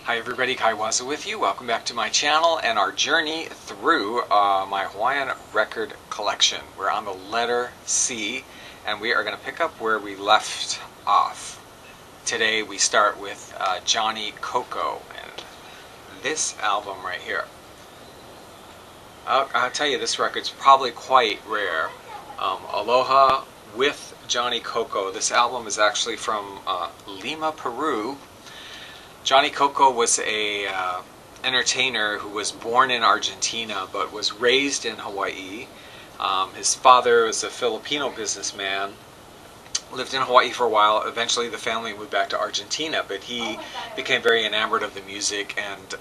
Hi everybody, Kaiwaza with you. Welcome back to my channel and our journey through my Hawaiian record collection. We're on the letter C and we are going to pick up where we left off. Today we start with Johnny Coco and this album right here. I'll tell you, this record's probably quite rare. Aloha with Johnny Coco. This album is actually from Lima, Peru. Johnny Coco was a entertainer who was born in Argentina but was raised in Hawaii. His father was a Filipino businessman, lived in Hawaii for a while. Eventually the family moved back to Argentina, but he became very enamored of the music and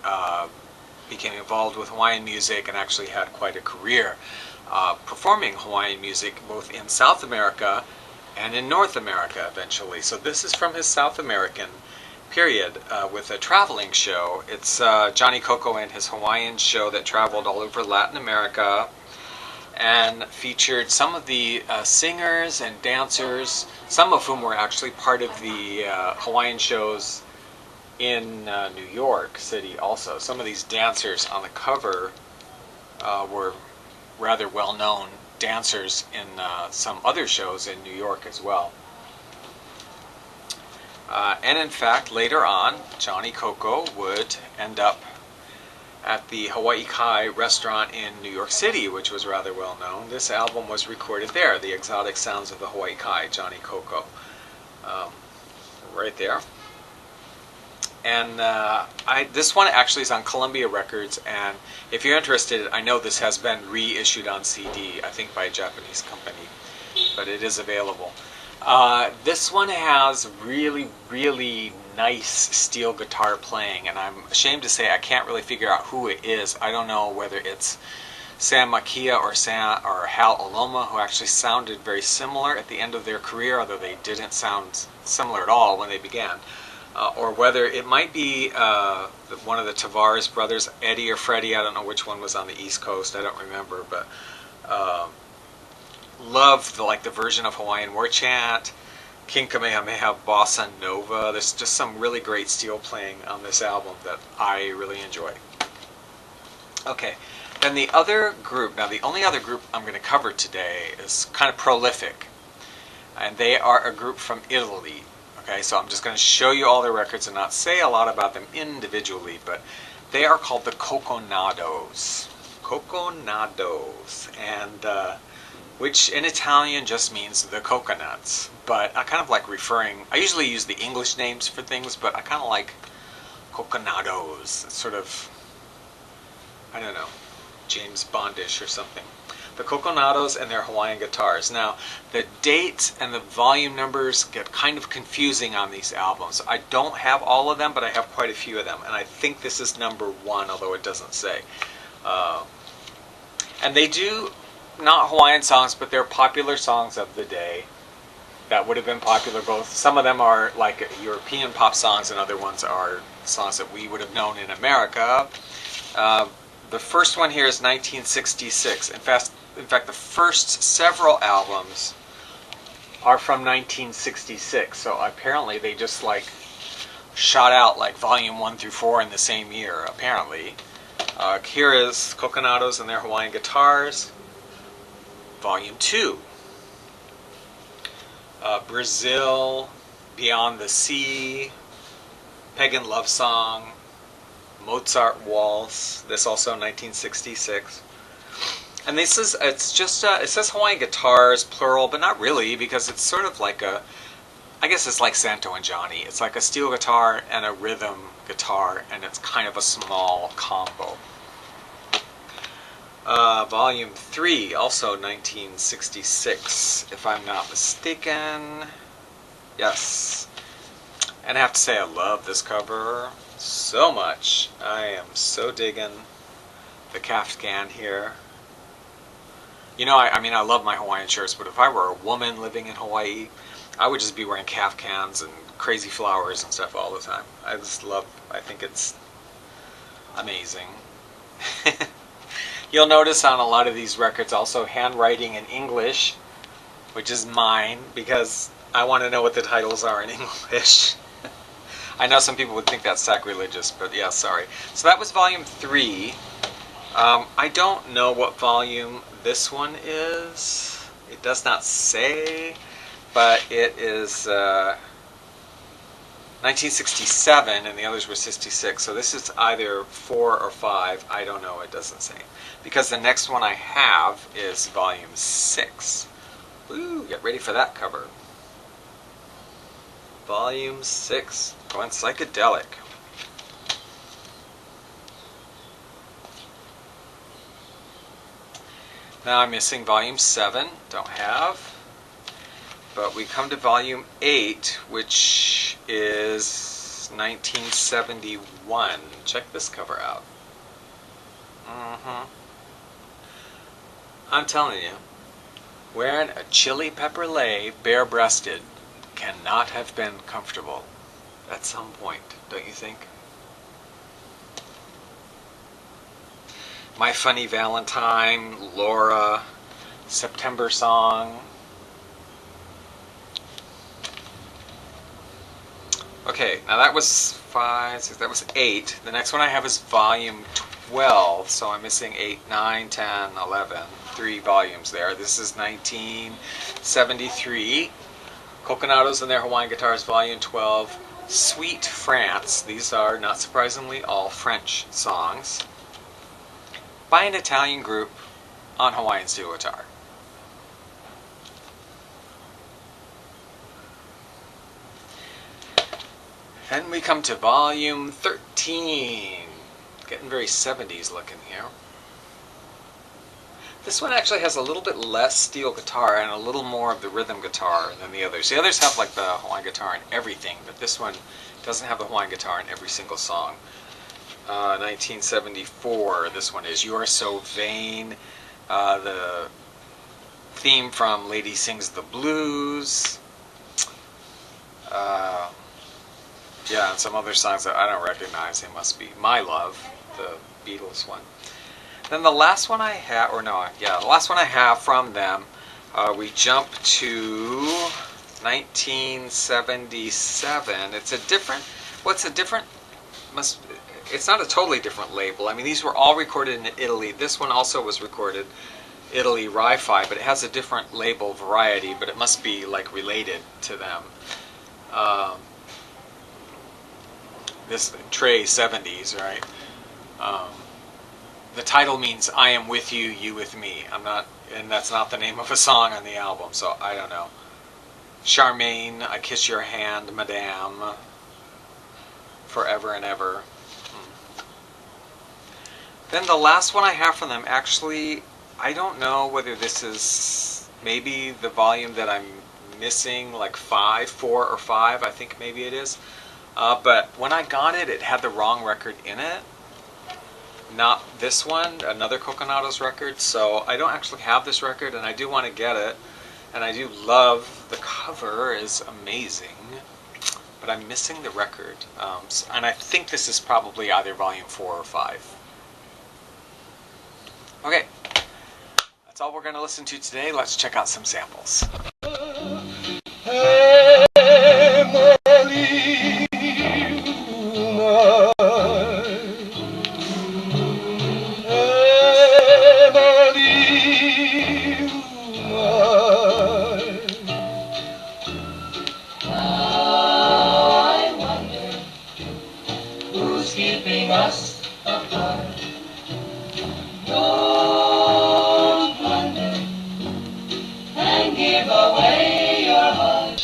became involved with Hawaiian music and actually had quite a career performing Hawaiian music both in South America and in North America eventually. So this is from his South American period with a traveling show. It's Johnny Coco and his Hawaiian show that traveled all over Latin America and featured some of the singers and dancers, some of whom were actually part of the Hawaiian shows in New York City also. Some of these dancers on the cover were rather well-known dancers in some other shows in New York as well. And in fact, later on, Johnny Coco would end up at the Hawaii Kai restaurant in New York City, which was rather well known. This album was recorded there, The Exotic Sounds of the Hawaii Kai, Johnny Coco. Right there. And this one actually is on Columbia Records, and if you're interested, I know this has been reissued on CD, I think by a Japanese company, but it is available. This one has really, really nice steel guitar playing, and I'm ashamed to say I can't really figure out who it is. I don't know whether it's Sam Makia or Hal Aloma, who actually sounded very similar at the end of their career, although they didn't sound similar at all when they began. Or whether it might be one of the Tavares brothers, Eddie or Freddie. I don't know which one was on the East Coast, I don't remember, but loved the version of Hawaiian War Chant, King Kamehameha, Bossa Nova. There's just some really great steel playing on this album that I really enjoy. Okay, then the other group, now the only other group I'm going to cover today is kind of prolific, and they are a group from Italy. Okay, so I'm just going to show you all their records and not say a lot about them individually, but they are called the Coconados. Coconados, and which in Italian just means the coconuts. But I kind of like I usually use the English names for things, but I kind of like Coconados. It's sort of, I don't know, James Bondish or something. The Coconados and their Hawaiian guitars. Now, the dates and the volume numbers get kind of confusing on these albums. I don't have all of them, but I have quite a few of them. And I think this is number 1, although it doesn't say. And they do not Hawaiian songs, but they're popular songs of the day that would have been popular both. Some of them are like European pop songs and other ones are songs that we would have known in America. The first one here is 1966. In fact, the first several albums are from 1966, so apparently they just shot out volume 1 through 4 in the same year, apparently. Here is Coconados and their Hawaiian guitars. Volume 2. Brazil, Beyond the Sea, Pagan Love Song, Mozart Waltz. This also 1966. And this is, it says Hawaiian guitars, plural, but not really, because it's sort of like I guess it's like Santo and Johnny. It's like a steel guitar and a rhythm guitar, and it's kind of a small combo. Volume 3, also 1966, if I'm not mistaken. Yes. And I have to say, I love this cover so much. I am so digging the kaftan here. You know, I mean, I love my Hawaiian shirts, but if I were a woman living in Hawaii, I would just be wearing kaftans and crazy flowers and stuff all the time. I think it's amazing. You'll notice on a lot of these records also handwriting in English, which is mine because I want to know what the titles are in English. I know some people would think that's sacrilegious, but yeah, sorry. So that was volume 3. I don't know what volume this one is. It does not say, but it is 1967, and the others were 66. So this is either 4 or 5. I don't know. It doesn't say. Because the next one I have is volume 6. Woo! Get ready for that cover. Volume 6. Going psychedelic. Now I'm missing volume 7. Don't have. But we come to volume 8, which is 1971. Check this cover out. I'm telling you, wearing a chili pepper lei bare-breasted cannot have been comfortable at some point, don't you think? My Funny Valentine, Laura, September Song. Okay, now that was 5, 6, that was 8. The next one I have is volume 12, so I'm missing 8, 9, 10, 11. 3 volumes there. This is 1973. Coconados and Their Hawaiian Guitars, volume 12. Sweet France. These are, not surprisingly, all French songs by an Italian group on Hawaiian steel guitar. Then we come to volume 13. Getting very 70s looking here. This one actually has a little bit less steel guitar and a little more of the rhythm guitar than the others. The others have like the Hawaiian guitar in everything, but this one doesn't have the Hawaiian guitar in every single song. 1974, this one is You Are So Vain. The theme from Lady Sings the Blues. Yeah, and some other songs that I don't recognize. They must be My Love, the Beatles one. Then the last one I have, the last one I have from them, we jump to 1977. It's not a totally different label. I mean, these were all recorded in Italy. This one also was recorded Italy Ri-Fi, but it has a different label, Variety, but it must be like related to them. This Trey 70s, right? The title means I am with you, you with me. And that's not the name of a song on the album, so I don't know. Charmaine, I Kiss Your Hand, Madame, Forever and Ever. Then the last one I have from them, actually, I don't know whether this is maybe the volume that I'm missing, like 4 or 5, I think maybe it is. But when I got it, it had the wrong record in it. Not this one, another Coconados record. So I don't actually have this record, and I do want to get it. And I do love the cover, is amazing. But I'm missing the record. And I think this is probably either volume 4 or 5. Okay, that's all we're going to listen to today. Let's check out some samples. Keeping us apart. Don't wonder and give away your heart.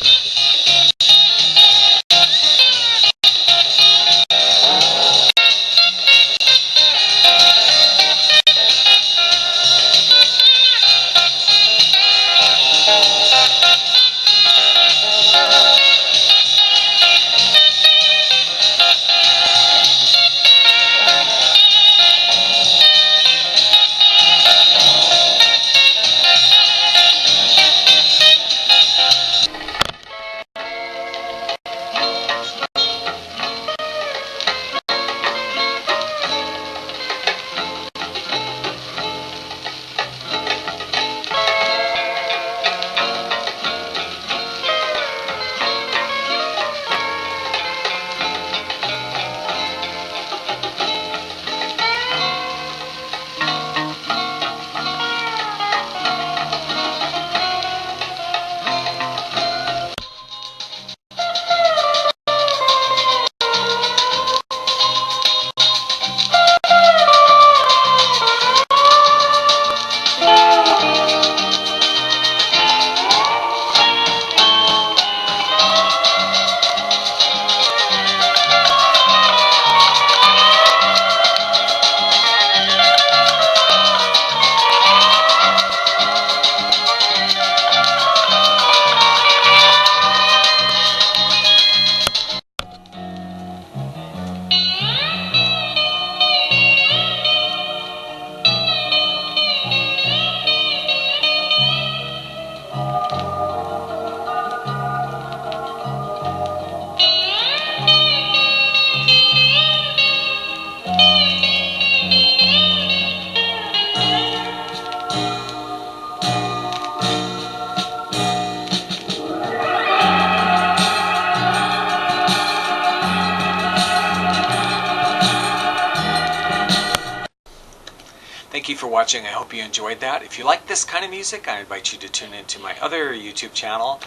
Thank you for watching. I hope you enjoyed that. If you like this kind of music, I invite you to tune into my other YouTube channel,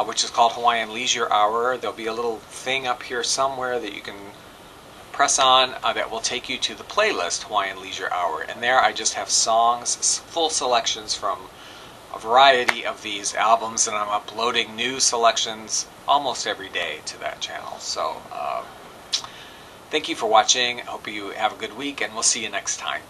which is called Hawaiian Leisure Hour. There'll be a little thing up here somewhere that you can press on that will take you to the playlist Hawaiian Leisure Hour. And there I just have songs, full selections from a variety of these albums, and I'm uploading new selections almost every day to that channel. So thank you for watching. I hope you have a good week, and we'll see you next time.